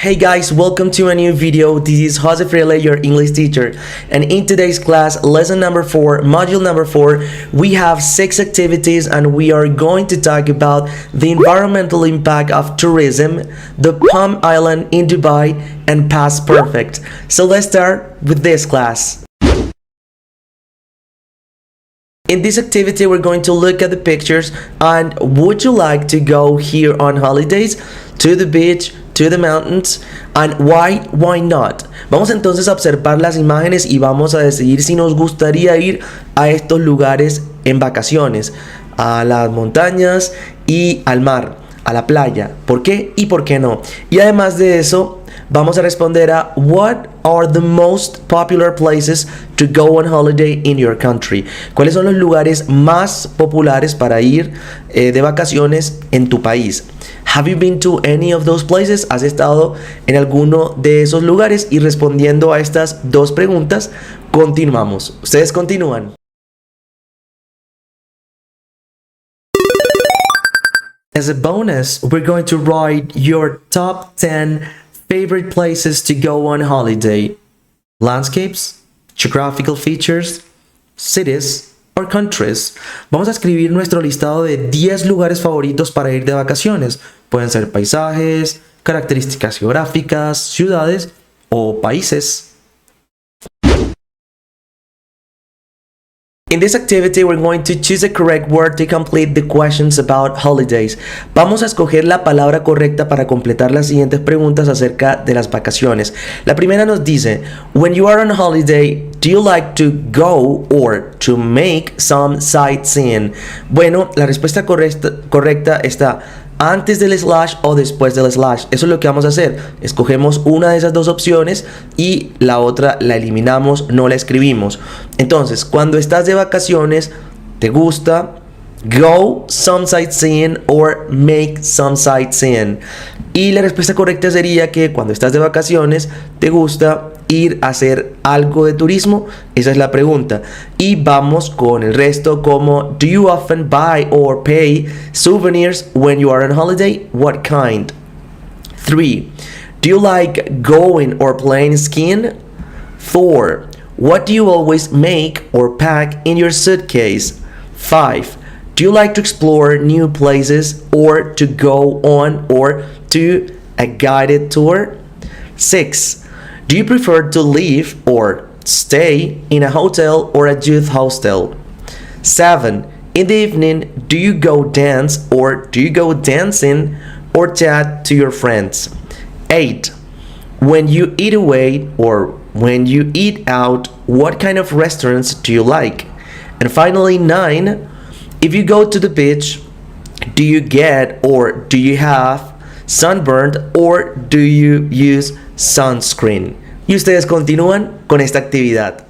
Hey guys, welcome to a new video. This is Jose Freire, your English teacher, and in today's class, lesson number 4, module number 4, we have 6 activities and we are going to talk about the environmental impact of tourism, the Palm Island in Dubai, and Past Perfect. So let's start with this class. In this activity, we're going to look at the pictures and would you like to go here on holidays, to the beach, to the mountains, and why not? Vamos entonces a observar las imágenes y vamos a decidir si nos gustaría ir a estos lugares en vacaciones, a las montañas y al mar, a la playa. ¿Por qué y por qué no? Y además de eso, vamos a responder a what are the most popular places to go on holiday in your country. ¿Cuáles son los lugares más populares para ir de vacaciones en tu país? Have you been to any of those places? ¿Has estado en alguno de esos lugares? Y respondiendo a estas dos preguntas, continuamos. Ustedes continúan. As a bonus, we're going to write your top 10 favorite places to go on holiday. Landscapes, geographical features, cities, or countries. Vamos a escribir nuestro listado de 10 lugares favoritos para ir de vacaciones. Pueden ser paisajes, características geográficas, ciudades o países. In this activity, we're going to choose a correct word to complete the questions about holidays. Vamos a escoger la palabra correcta para completar las siguientes preguntas acerca de las vacaciones. La primera nos dice, when you are on holiday, do you like to go or to make some sightseeing? Bueno, la respuesta correcta está antes del slash o después del slash. Eso es lo que vamos a hacer. Escogemos una de esas dos opciones y la otra la eliminamos, no la escribimos. Entonces, cuando estás de vacaciones, ¿te gusta go some sightseeing or make some sightseeing? Y la respuesta correcta sería que cuando estás de vacaciones, ¿te gusta ir a hacer algo de turismo? Esa es la pregunta. Y vamos con el resto como do you often buy or pay souvenirs when you are on holiday? What kind? 3. Do you like going or playing skiing? 4. What do you always make or pack in your suitcase? 5. Do you like to explore new places or to go on or to a guided tour? 6. Do you prefer to live or stay in a hotel or a youth hostel? 7. In the evening, do you go dance or do you go dancing or chat to your friends? 8. When you eat away or when you eat out, what kind of restaurants do you like? And finally, 9. If you go to the beach, do you get or do you have sunburned or do you use sunscreen? Y ustedes continúan con esta actividad.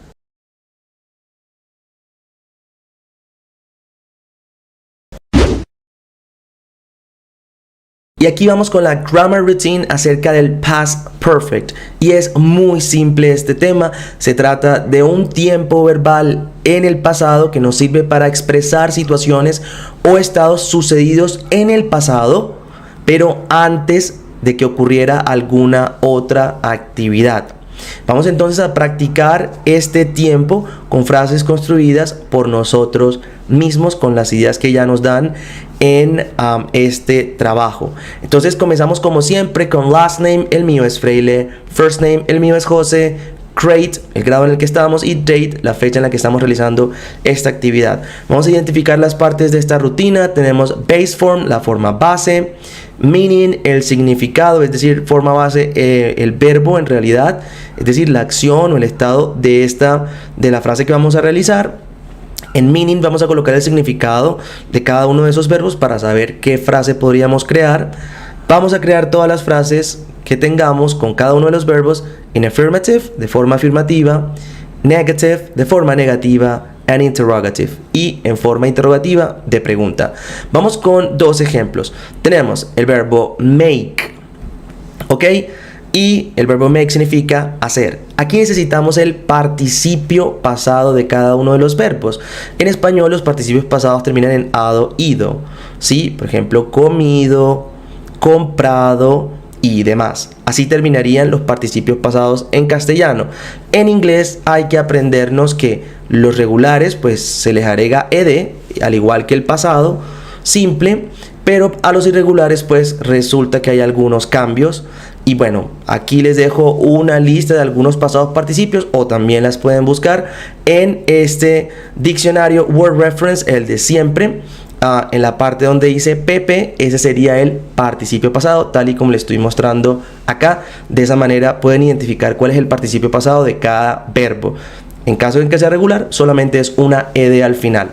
Y aquí vamos con la grammar routine acerca del past perfect. Y es muy simple este tema. Se trata de un tiempo verbal en el pasado que nos sirve para expresar situaciones o estados sucedidos en el pasado, pero antes de que ocurriera alguna otra actividad. Vamos entonces a practicar este tiempo con frases construidas por nosotros mismos con las ideas que ya nos dan en este trabajo. Entonces comenzamos como siempre con last name, el mío es Freile, first name, el mío es José, grade, el grado en el que estamos y date, la fecha en la que estamos realizando esta actividad. Vamos a identificar las partes de esta rutina. Tenemos base form, la forma base, meaning, el significado, es decir, forma base, el verbo en realidad, es decir, la acción o el estado de la frase que vamos a realizar. En meaning vamos a colocar el significado de cada uno de esos verbos para saber qué frase podríamos crear. Vamos a crear todas las frases que tengamos con cada uno de los verbos en affirmative, de forma afirmativa, negative, de forma negativa, and interrogative, y en forma interrogativa, de pregunta. Vamos con dos ejemplos. Tenemos el verbo make, ¿ok? Y el verbo make significa hacer. Aquí necesitamos el participio pasado de cada uno de los verbos. En español los participios pasados terminan en ado, ido. ¿Sí? Por ejemplo, comido, comprado, y demás. Así terminarían los participios pasados en castellano. En inglés hay que aprendernos que los regulares pues se les agrega ed, al igual que el pasado simple, pero a los irregulares pues resulta que hay algunos cambios. Y bueno, aquí les dejo una lista de algunos pasados participios, o también las pueden buscar en este diccionario Word Reference, el de siempre. En la parte donde dice PP, ese sería el participio pasado, tal y como les estoy mostrando acá. De esa manera pueden identificar cuál es el participio pasado de cada verbo. En caso de que sea regular, solamente es una ed al final.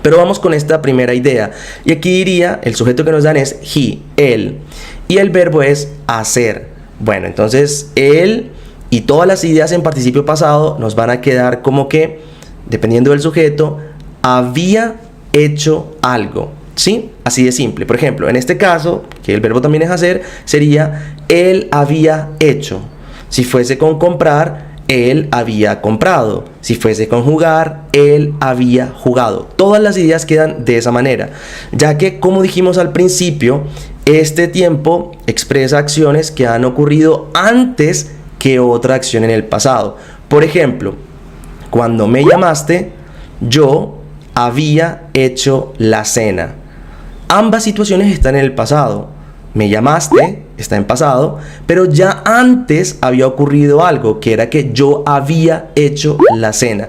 Pero vamos con esta primera idea. Y aquí diría, el sujeto que nos dan es he, él. Y el verbo es hacer. Bueno, entonces él y todas las ideas en participio pasado nos van a quedar como que, dependiendo del sujeto, había hecho algo, ¿sí? Así de simple. Por ejemplo, en este caso, que el verbo también es hacer, sería él había hecho. Si fuese con comprar, él había comprado. Si fuese con jugar, él había jugado. Todas las ideas quedan de esa manera, ya que, como dijimos al principio, este tiempo expresa acciones que han ocurrido antes que otra acción en el pasado. Por ejemplo, cuando me llamaste, yo había hecho la cena. Ambas situaciones están en el pasado. Me llamaste, está en pasado, pero ya antes había ocurrido algo, que era que yo había hecho la cena.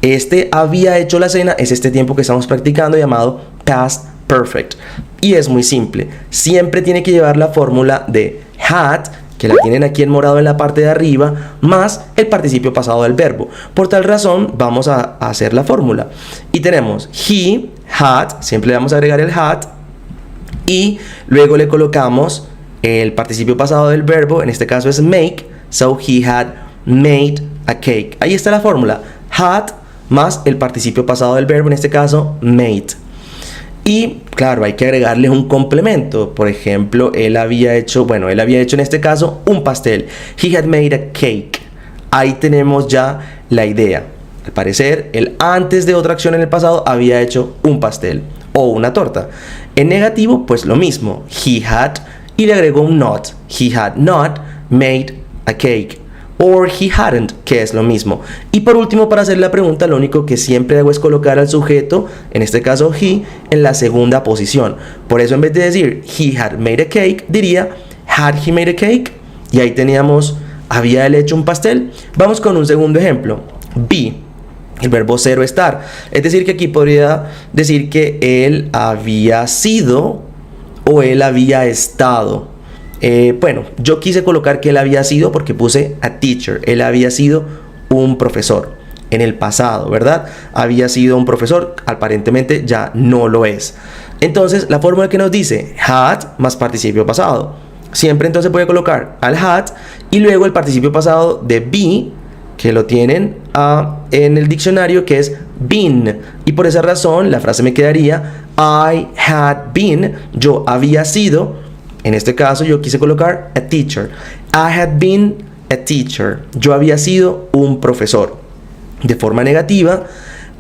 Este había hecho la cena es este tiempo que estamos practicando llamado past perfect. Y es muy simple. Siempre tiene que llevar la fórmula de had, que la tienen aquí en morado en la parte de arriba, más el participio pasado del verbo. Por tal razón, vamos a hacer la fórmula. Y tenemos he had, siempre le vamos a agregar el had, y luego le colocamos el participio pasado del verbo, en este caso es make, so he had made a cake. Ahí está la fórmula, had más el participio pasado del verbo, en este caso made. Y claro, hay que agregarle un complemento. Por ejemplo, él había hecho en este caso un pastel. He had made a cake. Ahí tenemos ya la idea. Al parecer, él antes de otra acción en el pasado había hecho un pastel o una torta. En negativo, pues lo mismo. He had, y le agregó un not. He had not made a cake. Or he hadn't, que es lo mismo. Y por último, para hacer la pregunta, lo único que siempre hago es colocar al sujeto, en este caso he, en la segunda posición. Por eso, en vez de decir he had made a cake, diría had he made a cake. Y ahí teníamos, había él hecho un pastel. Vamos con un segundo ejemplo. Be, el verbo ser o estar. Es decir, que aquí podría decir que él había sido o él había estado. Bueno, yo quise colocar que él había sido porque puse a teacher. Él había sido un profesor en el pasado, ¿verdad? Había sido un profesor, aparentemente ya no lo es. Entonces, la fórmula que nos dice had más participio pasado. Siempre entonces voy a colocar al had y luego el participio pasado de be, que lo tienen en el diccionario, que es been. Y por esa razón la frase me quedaría I had been, yo había sido. En este caso yo quise colocar a teacher. I had been a teacher. Yo había sido un profesor. De forma negativa,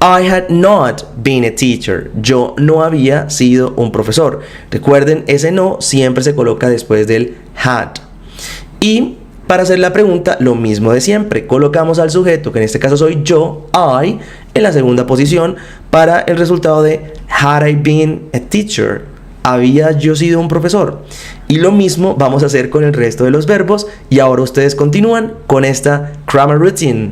I had not been a teacher. Yo no había sido un profesor. Recuerden, ese no siempre se coloca después del had. Y para hacer la pregunta, lo mismo de siempre. Colocamos al sujeto, que en este caso soy yo, I, en la segunda posición para el resultado de had I been a teacher. Había yo sido un profesor. Y lo mismo vamos a hacer con el resto de los verbos. Y ahora ustedes continúan con esta grammar routine.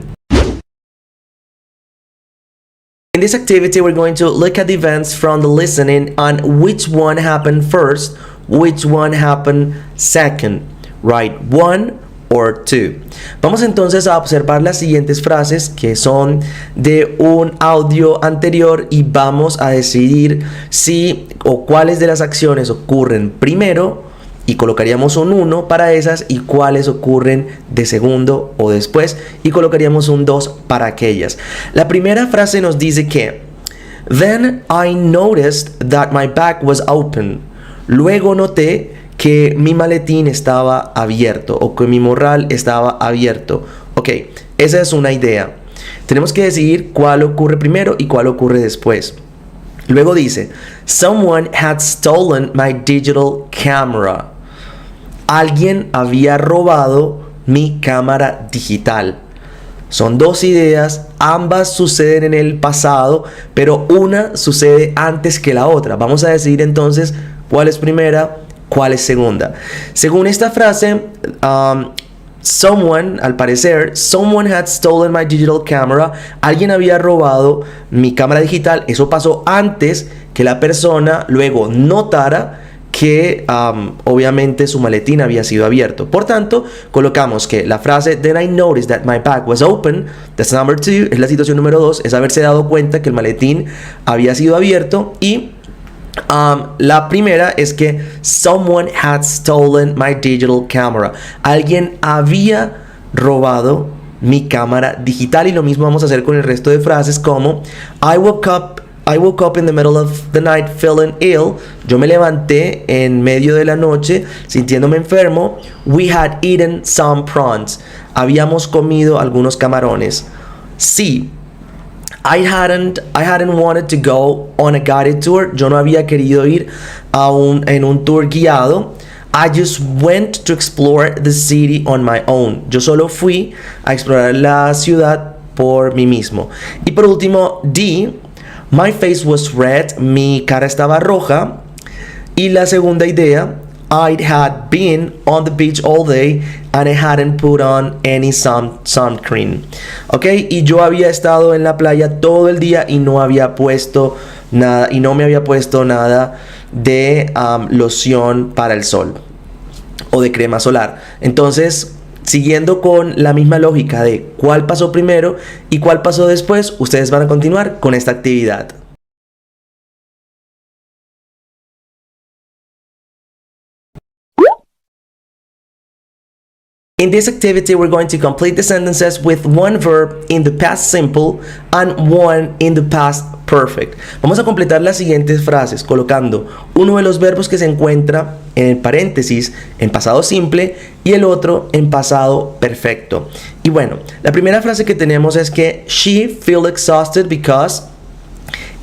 In this activity, we're going to look at the events from the listening on which one happened first, which one happened second. Write one or two. Vamos entonces a observar las siguientes frases que son de un audio anterior y vamos a decidir si o cuáles de las acciones ocurren primero y colocaríamos un 1 para esas y cuáles ocurren de segundo o después y colocaríamos un 2 para aquellas. La primera frase nos dice que Then I noticed that my bag was open. Luego noté que mi maletín estaba abierto o que mi morral estaba abierto. Ok, esa es una idea. Tenemos que decidir cuál ocurre primero y cuál ocurre después. Luego dice, Someone had stolen my digital camera. alguien había robado mi cámara digital. Son dos ideas, ambas suceden en el pasado, pero una sucede antes que la otra. Vamos a decidir entonces cuál es primera, cuál es segunda. Según esta frase, al parecer, someone had stolen my digital camera. Alguien había robado mi cámara digital. Eso pasó antes que la persona luego notara que obviamente su maletín había sido abierto. Por tanto, colocamos que la frase Then I noticed that my bag was open, that's number 2, es la situación número 2, es haberse dado cuenta que el maletín había sido abierto. Y la primera es que someone had stolen my digital camera. Alguien había robado mi cámara digital. Y lo mismo vamos a hacer con el resto de frases como I woke up in the middle of the night feeling ill. Yo me levanté en medio de la noche sintiéndome enfermo. We had eaten some prawns. Habíamos comido algunos camarones. Sí. I hadn't wanted to go on a guided tour. Yo no había querido ir en un tour guiado. I just went to explore the city on my own. Yo solo fui a explorar la ciudad por mí mismo. Y por último, D. My face was red. Mi cara estaba roja. Y la segunda idea, I had been on the beach all day and I hadn't put on any sunscreen. Ok, y yo había estado en la playa todo el día y no había puesto nada, y no me había puesto nada de loción para el sol o de crema solar. Entonces, siguiendo con la misma lógica de cuál pasó primero y cuál pasó después, ustedes van a continuar con esta actividad. In this activity, we're going to complete the sentences with one verb in the past simple and one in the past perfect. Vamos a completar las siguientes frases colocando uno de los verbos que se encuentra en el paréntesis en pasado simple y el otro en pasado perfecto. Y bueno, la primera frase que tenemos es que she feel exhausted because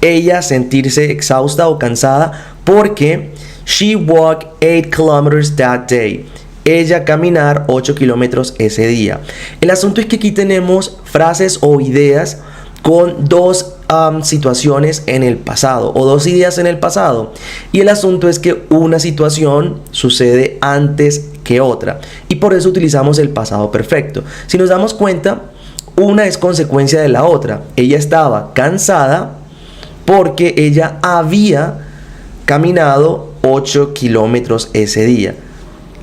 ella sentirse exhausta o cansada porque she walked 8 kilometers that day. Ella caminar 8 kilómetros ese día. El asunto es que aquí tenemos frases o ideas con dos situaciones en el pasado o dos ideas en el pasado. Y el asunto es que una situación sucede antes que otra. Y por eso utilizamos el pasado perfecto. Si nos damos cuenta, una es consecuencia de la otra. Ella estaba cansada porque ella había caminado 8 kilómetros ese día.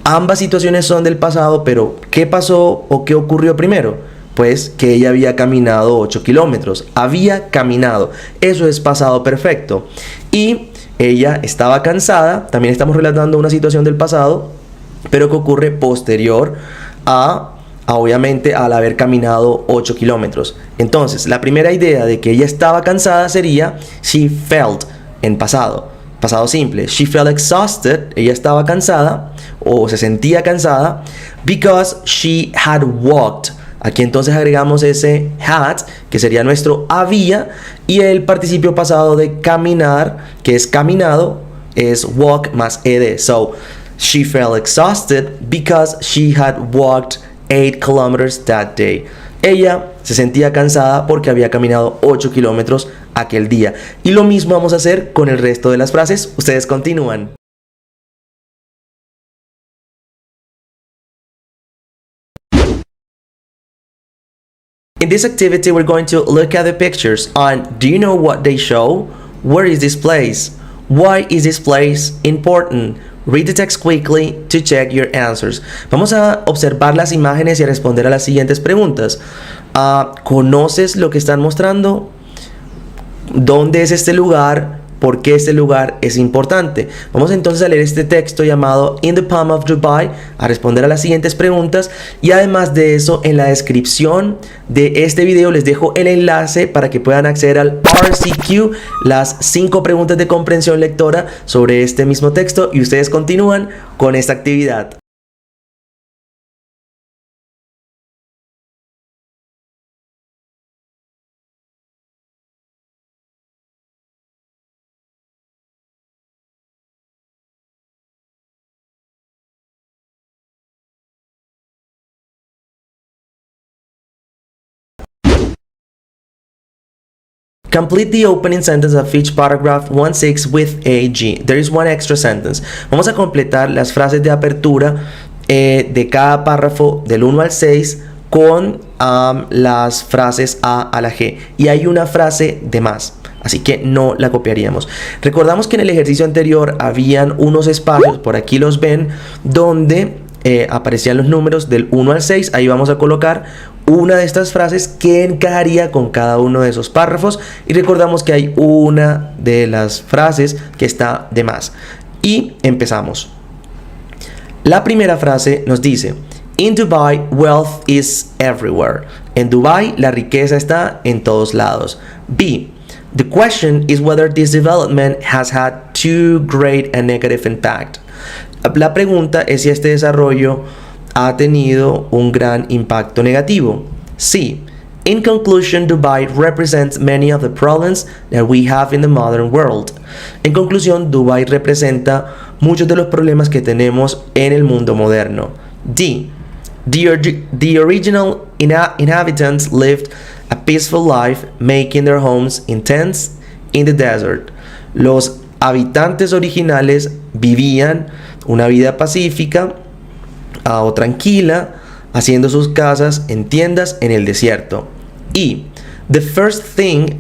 Ambas situaciones son del pasado, pero ¿qué pasó o qué ocurrió primero? Pues que ella había caminado 8 kilómetros. Había caminado. Eso es pasado perfecto. Y ella estaba cansada. También estamos relatando una situación del pasado, pero que ocurre posterior obviamente al haber caminado 8 kilómetros. Entonces, la primera idea de que ella estaba cansada sería she felt en pasado. Pasado simple. She felt exhausted. Ella estaba cansada o se sentía cansada because she had walked. Aquí entonces agregamos ese had, que sería nuestro había, y el participio pasado de caminar, que es caminado, es walk más ed. So, she felt exhausted because she had walked 8 kilometers that day. Ella se sentía cansada porque había caminado 8 kilómetros aquel día. Y lo mismo vamos a hacer con el resto de las frases. Ustedes continúan. In this activity, we're going to look at the pictures on do you know what they show? Where is this place? Why is this place important? Read the text quickly to check your answers. Vamos a observar las imágenes y a responder a las siguientes preguntas. ¿Conoces lo que están mostrando? ¿Dónde es este lugar? ¿Por qué este lugar es importante? Vamos entonces a leer este texto llamado In the Palm of Dubai, a responder a las siguientes preguntas, y además de eso, en la descripción de este video les dejo el enlace para que puedan acceder al RCQ, las 5 preguntas de comprensión lectora sobre este mismo texto, y ustedes continúan con esta actividad. Complete the opening sentence of each paragraph 1-6 with AG. There is one extra sentence. Vamos a completar las frases de apertura de cada párrafo del 1 al 6 con las frases a la G. Y hay una frase de más, así que no la copiaríamos. Recordamos que en el ejercicio anterior habían unos espacios, por aquí los ven, donde aparecían los números del 1 al 6. Ahí vamos a colocar una de estas frases que encajaría con cada uno de esos párrafos. Y recordamos que hay una de las frases que está de más. Y empezamos. La primera frase nos dice: In Dubai, wealth is everywhere. En Dubai, la riqueza está en todos lados. B. The question is whether this development has had too great a negative impact. La pregunta es si este desarrollo ha tenido un gran impacto negativo. C. In conclusion, Dubai represents many of the problems that we have in the modern world. En conclusión, Dubai representa muchos de los problemas que tenemos en el mundo moderno. D. The original inhabitants lived a peaceful life, making their homes in tents in the desert. Los habitantes originales vivían una vida pacífica o tranquila, haciendo sus casas en tiendas en el desierto. E. The first thing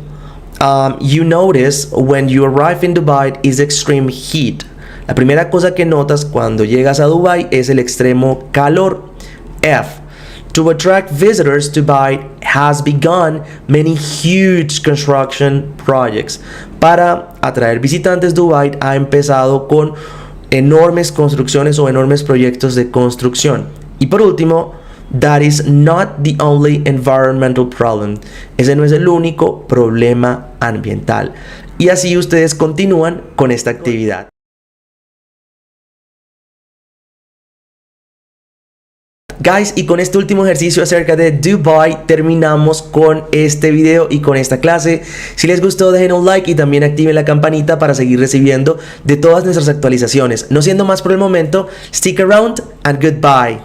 you notice when you arrive in Dubai is extreme heat. La primera cosa que notas cuando llegas a Dubai es el extremo calor. F. To attract visitors, Dubai has begun many huge construction projects. Para atraer visitantes, Dubai ha empezado con enormes construcciones o enormes proyectos de construcción. Y por último, that is not the only environmental problem. Ese no es el único problema ambiental. Y así ustedes continúan con esta actividad. Guys, y con este último ejercicio acerca de Dubai terminamos con este video y con esta clase. Si les gustó, dejen un like y también activen la campanita para seguir recibiendo de todas nuestras actualizaciones. No siendo más por el momento, stick around and goodbye.